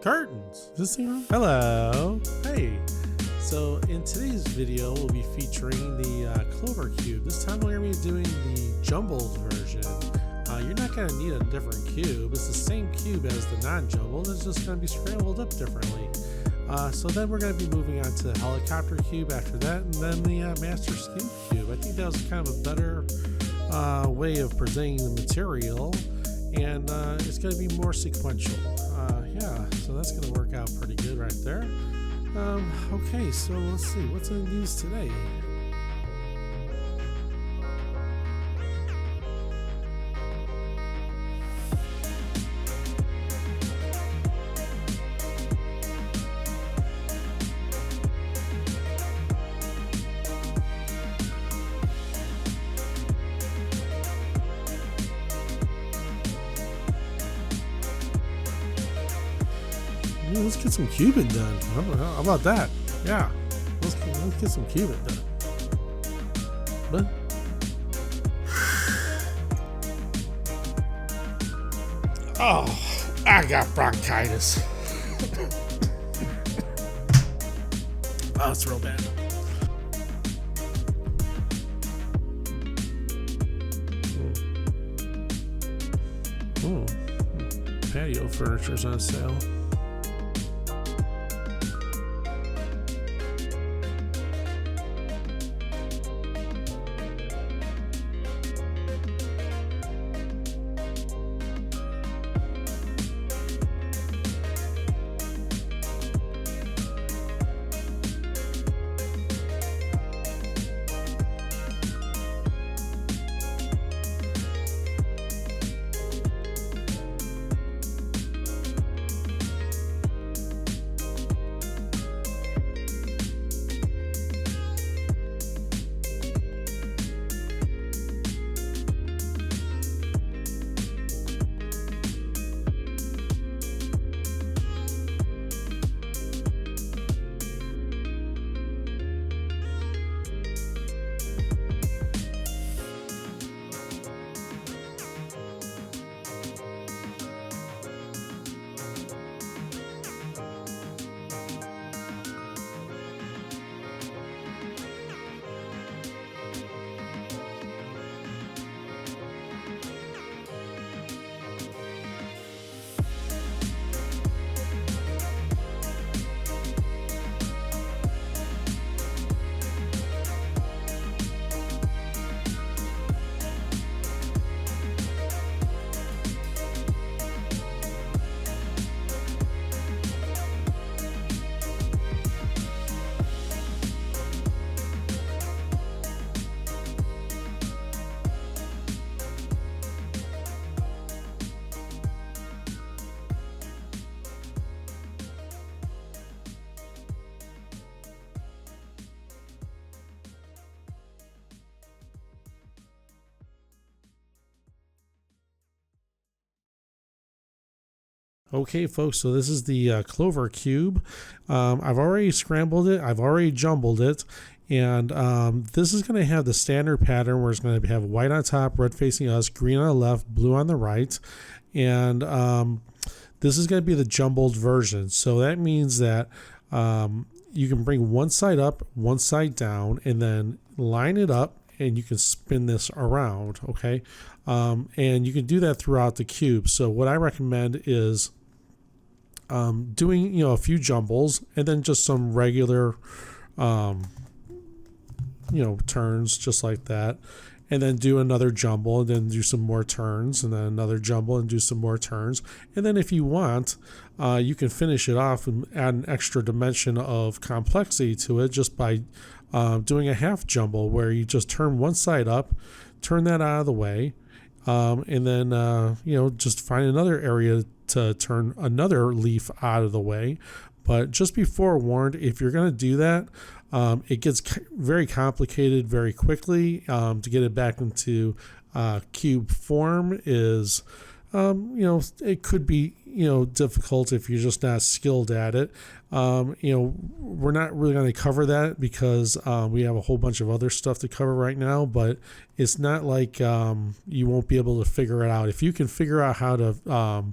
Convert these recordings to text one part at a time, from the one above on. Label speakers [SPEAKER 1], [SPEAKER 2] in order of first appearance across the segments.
[SPEAKER 1] Curtains. Is this thing on? Hello. Hey. So in today's video, we'll be featuring the Clover cube. This time we're going to be doing the jumbled version. You're not going to need a different cube. It's the same cube as the non-jumbled. It's just going to be scrambled up differently. So then we're going to be moving on to the helicopter cube after that, and then the master scheme cube. I think that was kind of a better way of presenting the material, and it's going to be more sequential. Yeah, so that's going to work out pretty good right there. Okay, so let's see what's in the news today. Let's get some cubing done. How about that? Yeah, let's get some cubing done. But oh, I got bronchitis. Oh, it's real bad. Patio furniture's on sale. Okay, folks, so this is the Clover cube. I've already scrambled it. I've already jumbled it. And this is going to have the standard pattern where it's going to have white on top, red facing us, green on the left, blue on the right. And this is going to be the jumbled version. So that means that you can bring one side up, one side down, and then line it up, and you can spin this around, okay? And you can do that throughout the cube. So what I recommend is doing, a few jumbles and then just some regular, turns just like that. And then do another jumble and then do some more turns and then another jumble and do some more turns. And then if you want, you can finish it off and add an extra dimension of complexity to it just by doing a half jumble where you just turn one side up, turn that out of the way, and then, just find another area to turn another leaf out of the way. But just be forewarned, if you're going to do that, it gets very complicated very quickly. To get it back into cube form is, it could be, difficult if you're just not skilled at it. We're not really going to cover that because we have a whole bunch of other stuff to cover right now, but it's not like you won't be able to figure it out. If you can figure out how to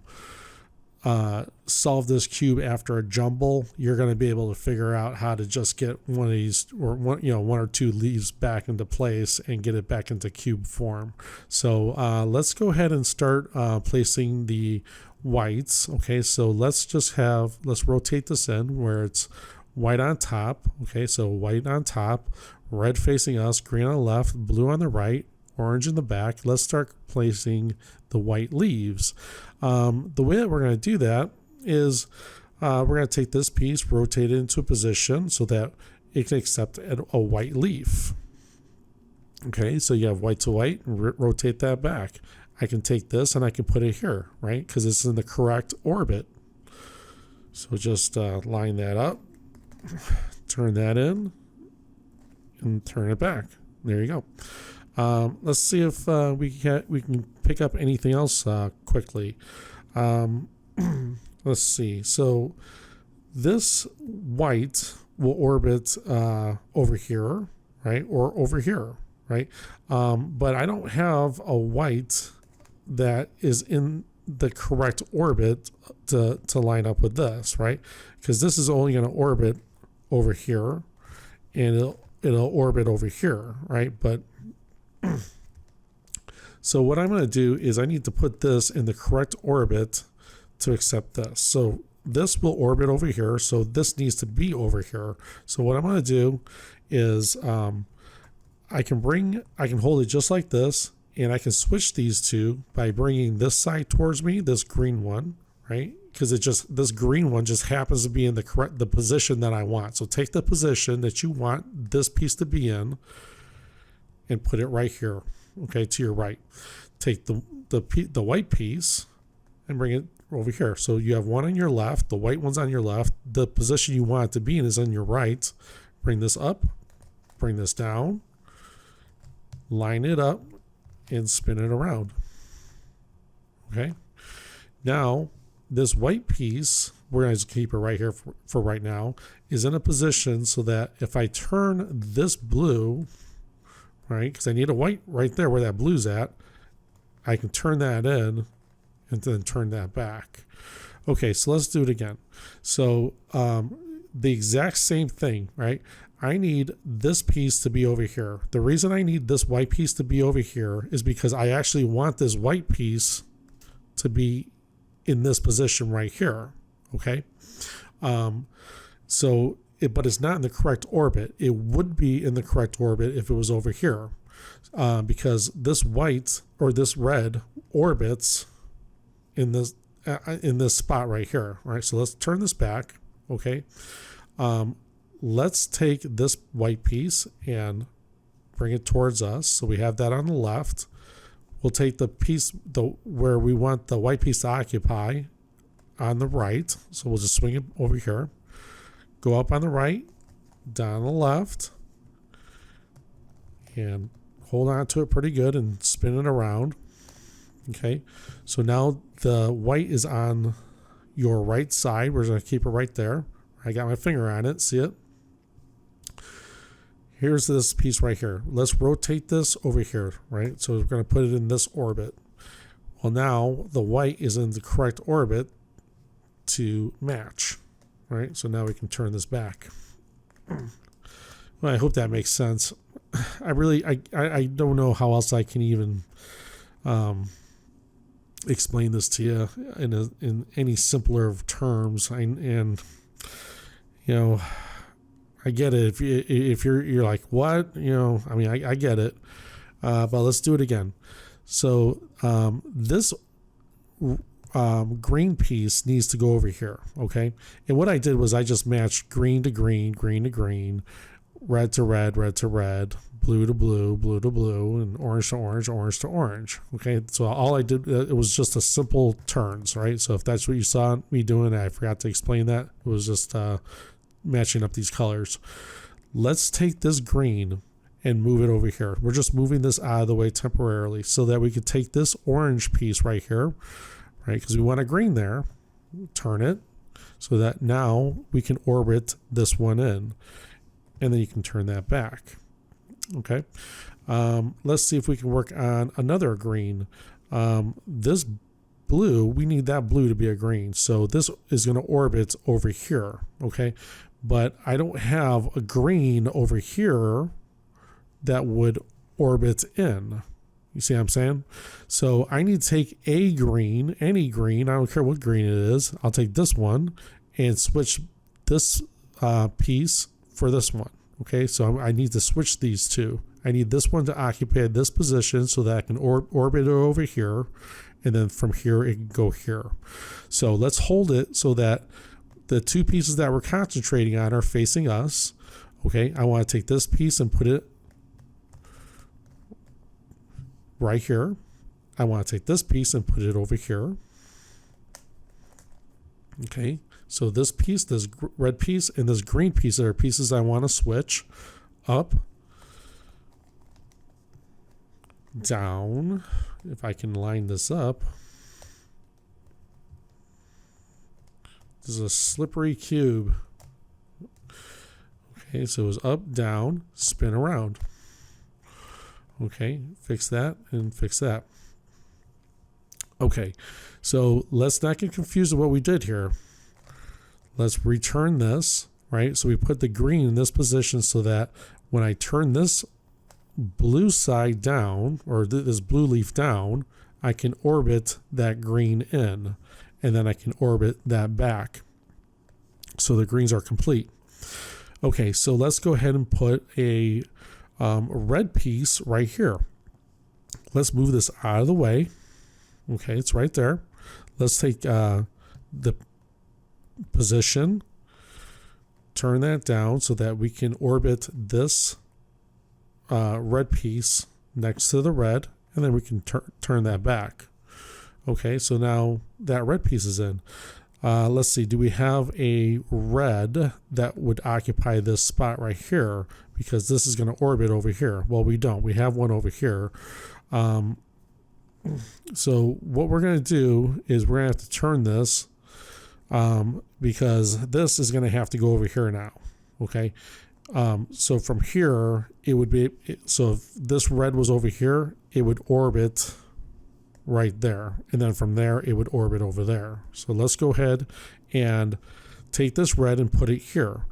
[SPEAKER 1] solve this cube after a jumble, you're going to be able to figure out how to just get one of these, or one or two leaves back into place and get it back into cube form. So let's go ahead and start placing the whites. Okay, so let's rotate this in where it's white on top. Okay, so white on top, red facing us, green on the left, blue on the right, orange in the back. Let's start placing the white leaves. The way that we're going to do that is we're going to take this piece, rotate it into a position so that it can accept a white leaf. Okay, so you have white to white, rotate that back. I can take this and I can put it here, right? Because it's in the correct orbit. So just line that up, turn that in, and turn it back. There you go. Let's see if we can pick up anything else quickly. Let's see. So this white will orbit over here, right? Or over here, right? But I don't have a white that is in the correct orbit to line up with this, right? Because this is only going to orbit over here, and it'll orbit over here, right? But so what I'm going to do is I need to put this in the correct orbit to accept this. So this will orbit over here, so this needs to be over here. So what I'm going to do is I can hold it just like this, and I can switch these two by bringing this side towards me, this green one, right? Because this green one just happens to be in the position that I want. So take the position that you want this piece to be in and put it right here, okay, to your right. Take the white piece and bring it over here. So you have one on your left, the white one's on your left. The position you want it to be in is on your right. Bring this up, bring this down, line it up, and spin it around. Okay. Now, this white piece, we're going to keep it right here for right now, is in a position so that if I turn this blue, right, because I need a white right there where that blue's at, I can turn that in and then turn that back. Okay, so let's do it again. So the exact same thing, right? I need this piece to be over here. The reason I need this white piece to be over here is because I actually want this white piece to be in this position right here, okay? But it's not in the correct orbit. It would be in the correct orbit if it was over here, because this white or this red orbits in this spot right here. All right, so let's turn this back, okay? Let's take this white piece and bring it towards us. So we have that on the left. We'll take the piece where we want the white piece to occupy on the right. So we'll just swing it over here. Go up on the right, down on the left, and hold on to it pretty good and spin it around. Okay, so now the white is on your right side. We're going to keep it right there. I got my finger on it. See it? Here's this piece right here. Let's rotate this over here, right? So we're going to put it in this orbit. Well, now the white is in the correct orbit to match, right? So now we can turn this back. Well, I hope that makes sense. I don't know how else I can even explain this to you in any simpler of terms. And you know, I get it. If you're like, what? You know, I mean, I get it. But let's do it again. So this green piece needs to go over here, okay? And what I did was I just matched green to green, green to green, red to red, red to red, blue to blue, blue to blue, and orange to orange, orange to orange. Okay, so all I did, it was just a simple turns, right? So if that's what you saw me doing, I forgot to explain that. It was just matching up these colors. Let's take this green and move it over here. We're just moving this out of the way temporarily so that we could take this orange piece right here, right? Because we want a green there. Turn it so that now we can orbit this one in, and then you can turn that back. Okay. Let's see if we can work on another green. This blue, we need that blue to be a green. So this is going to orbit over here, okay? But I don't have a green over here that would orbit in. You see what I'm saying? So I need to take a green, any green, I don't care what green it is. I'll take this one and switch this piece for this one. Okay, so I need to switch these two. I need this one to occupy this position so that I can orbit it over here, and then from here it can go here. So let's hold it so that the two pieces that we're concentrating on are facing us. Okay, I want to take this piece and put it right here. I want to take this piece and put it over here. Okay, so this piece, this red piece, and this green piece are pieces I want to switch up, down. If I can line this up. This is a slippery cube. Okay, so it was up, down, spin around. Okay, fix that and fix that. Okay, so let's not get confused with what we did here. Let's return this, right? So we put the green in this position so that when I turn this blue side down, or this blue leaf down, I can orbit that green in, and then I can orbit that back. So the greens are complete. Okay, so let's go ahead and put a red piece right here. Let's move this out of the way. Okay, it's right there. Let's take the position, turn that down so that we can orbit this red piece next to the red, and then we can turn that back. Okay, so now that red piece is in. Let's see, do we have a red that would occupy this spot right here? Because this is going to orbit over here. Well, we don't. We have one over here. So what we're going to do is we're going to have to turn this because this is going to have to go over here now. Okay. So from here, it would be, so if this red was over here, it would orbit right there. And then from there, it would orbit over there. So let's go ahead and take this red and put it here.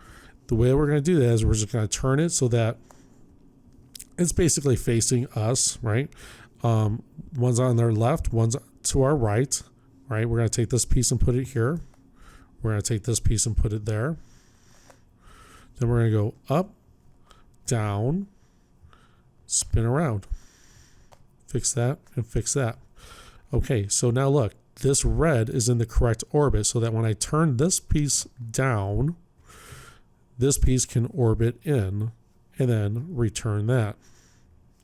[SPEAKER 1] The way we're going to do that is we're just going to turn it so that it's basically facing us, right? One's on their left, one's to our right, right? We're going to take this piece and put it here. We're going to take this piece and put it there. Then we're going to go up, down, spin around. Fix that and fix that. Okay, so now look, this red is in the correct orbit so that when I turn this piece down, this piece can orbit in and then return that.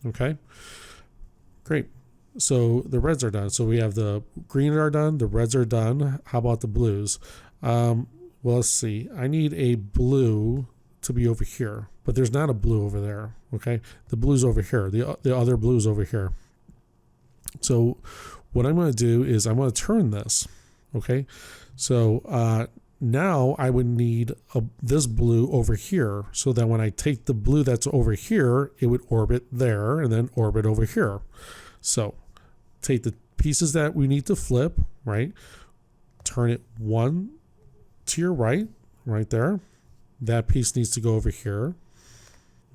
[SPEAKER 1] Okay, great. So the reds are done. So we have the green are done, the reds are done. How about the blues? Well, let's see. I need a blue to be over here, but there's not a blue over there. Okay, the blue's over here. The other blue's over here. So what I'm going to do is I'm going to turn this. Okay, so now I would need this blue over here so that when I take the blue that's over here, it would orbit there and then orbit over here. So take the pieces that we need to flip, right? Turn it one to your right, right there. That piece needs to go over here.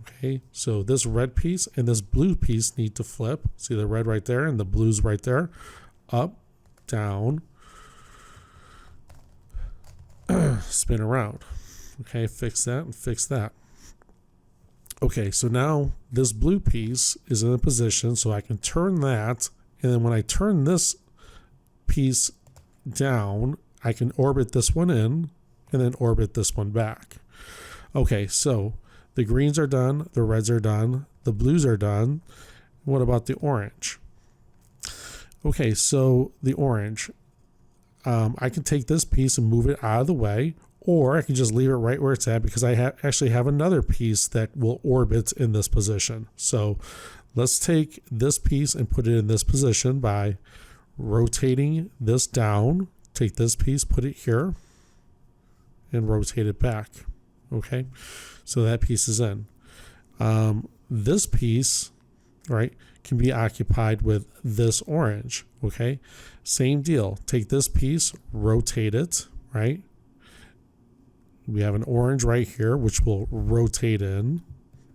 [SPEAKER 1] Okay, so this red piece and this blue piece need to flip. See the red right there and the blue's right there. Up, down, spin around. Okay, fix that and fix that. Okay, so now this blue piece is in a position so I can turn that, and then when I turn this piece down, I can orbit this one in and then orbit this one back. Okay, so the greens are done, the reds are done, the blues are done. What about the orange? Okay, so the orange, I can take this piece and move it out of the way, or I can just leave it right where it's at because I actually have another piece that will orbit in this position. So let's take this piece and put it in this position by rotating this down. Take this piece, put it here, and rotate it back. Okay, so that piece is in. This piece right, can be occupied with this orange. Okay, same deal. Take this piece, rotate it, right? We have an orange right here, which will rotate in,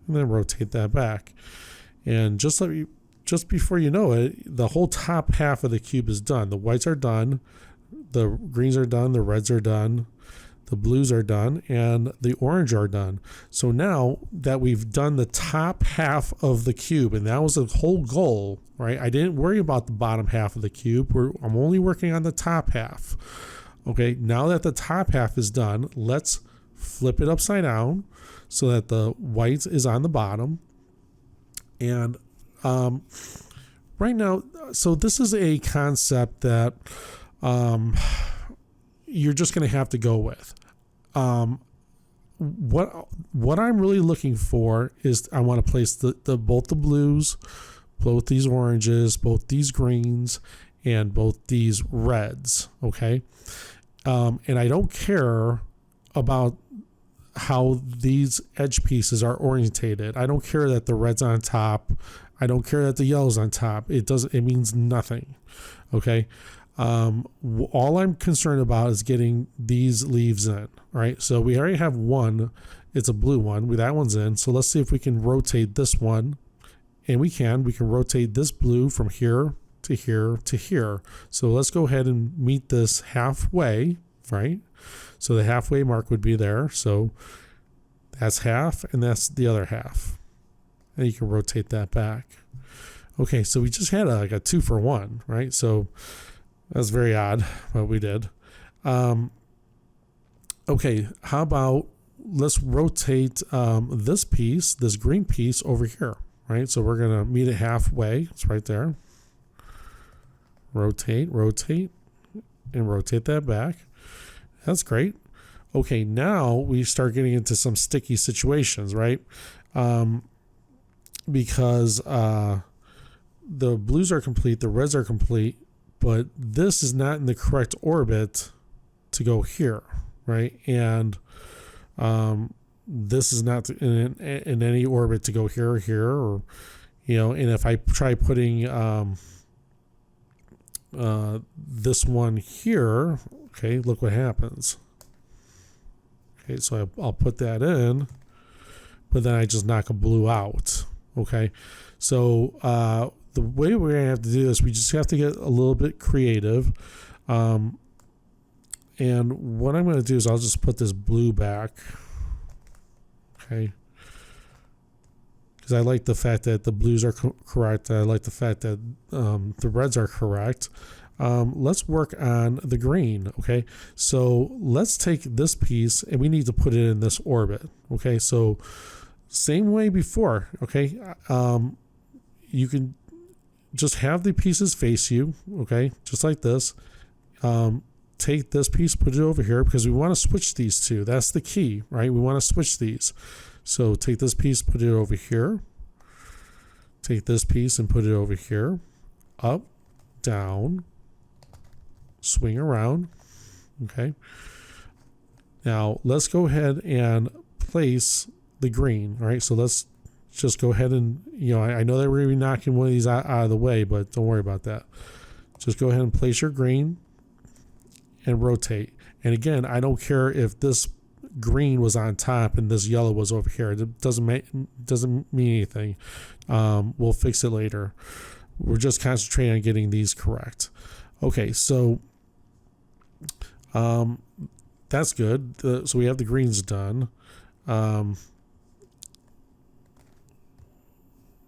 [SPEAKER 1] and then rotate that back. And just before you know it, the whole top half of the cube is done. The whites are done, the greens are done, the reds are done, the blues are done, and the orange are done. So now that we've done the top half of the cube, and that was the whole goal, right? I didn't worry about the bottom half of the cube. I'm only working on the top half. Okay, now that the top half is done, let's flip it upside down so that the white is on the bottom. And right now, so this is a concept that you're just going to have to go with. What I'm really looking for is I want to place both the blues, both these oranges, both these greens, and both these reds. Okay, and I don't care about how these edge pieces are orientated. I don't care that the red's on top. I don't care that the yellow's on top. It means nothing. Okay. All I'm concerned about is getting these leaves in, right? So we already have one. It's a blue one. That one's in. So let's see if we can rotate this one. And we can rotate this blue from here to here to here. So let's go ahead and meet this halfway, right? So the halfway mark would be there. So that's half and that's the other half. And you can rotate that back. Okay, so we just had like a 2-for-1, right? So that's very odd, but we did. Okay, how about let's rotate this piece, this green piece over here, right? So we're going to meet it halfway. It's right there. Rotate, and rotate that back. That's great. Okay, now we start getting into some sticky situations, right? Because the blues are complete, the reds are complete, but this is not in the correct orbit to go here, right? And this is not in any orbit to go here or here, or, and if I try putting this one here, okay, look what happens. Okay, so I'll put that in, but then I just knock a blue out. Okay, so the way we're going to have to do this, we just have to get a little bit creative. And what I'm going to do is I'll just put this blue back. Okay. Because I like the fact that the blues are correct. I like the fact that the reds are correct. Let's work on the green. Okay. So let's take this piece and we need to put it in this orbit. Okay. So same way before. Okay. You can just have the pieces face you. Okay. Just like this. Take this piece, put it over here because we want to switch these two. That's the key, right? We want to switch these. So take this piece, put it over here. Take this piece and put it over here. Up, down, swing around. Okay. Now let's go ahead and place the green. All right. So let's just go ahead and, I know that we're going to be knocking one of these out of the way, but don't worry about that. Just go ahead and place your green and rotate. And again, I don't care if this green was on top and this yellow was over here. It doesn't mean anything. We'll fix it later. We're just concentrating on getting these correct. Okay, so that's good. So we have the greens done.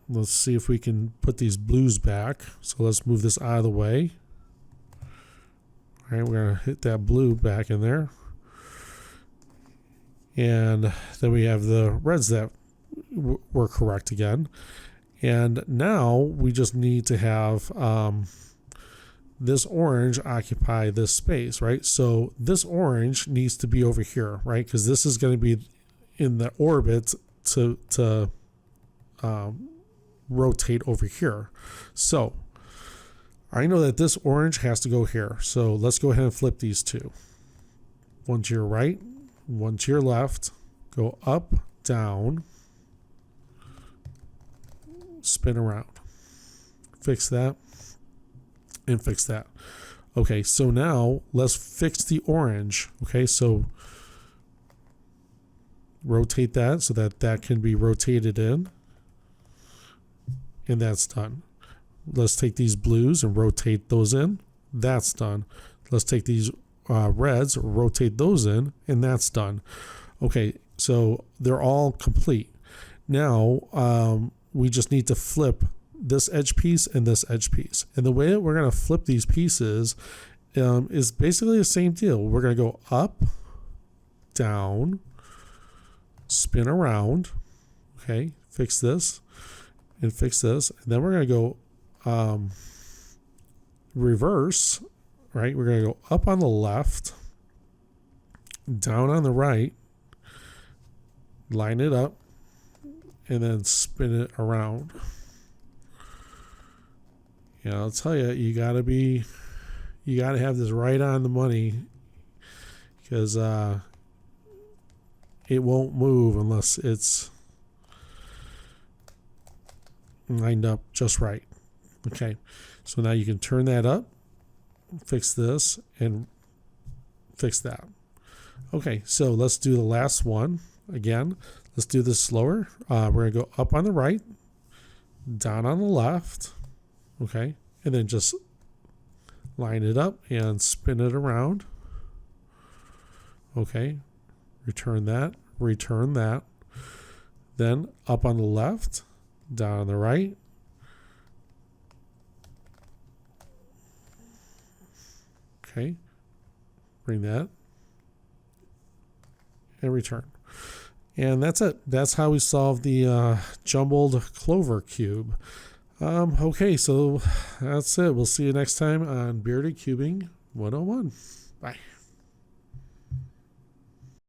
[SPEAKER 1] Let's see if we can put these blues back. So let's move this out of the way. All right, we're going to hit that blue back in there. And then we have the reds that were correct again. And now we just need to have this orange occupy this space, right? So this orange needs to be over here, right? Because this is going to be in the orbit to rotate over here. So I know that this orange has to go here. So let's go ahead and flip these two. One to your right, one to your left. Go up, down, spin around. Fix that and fix that. Okay, so now let's fix the orange. Okay, so rotate that so that that can be rotated in, and that's done. Let's take these blues and rotate those in. That's done. Let's take these reds, rotate those in, and that's done. Okay, so they're all complete. Now we just need to flip this edge piece and this edge piece. And the way that we're going to flip these pieces is basically the same deal. We're going to go up, down, spin around. Okay, fix this and fix this. And then we're going to go reverse, right? We're going to go up on the left, down on the right, line it up, and then spin it around. You know, I'll tell you, you got to have this right on the money, because it won't move unless it's lined up just right. Okay, so now you can turn that up, fix this, and fix that. Okay, so let's do the last one again. Let's do this slower. We're going to go up on the right, down on the left. Okay, and then just line it up and spin it around. Okay, return that, then up on the left, down on the right, okay, bring that and return. And that's it. That's how we solve the jumbled Clover cube. Okay, so that's it. We'll see you next time on Bearded Cubing 101. Bye.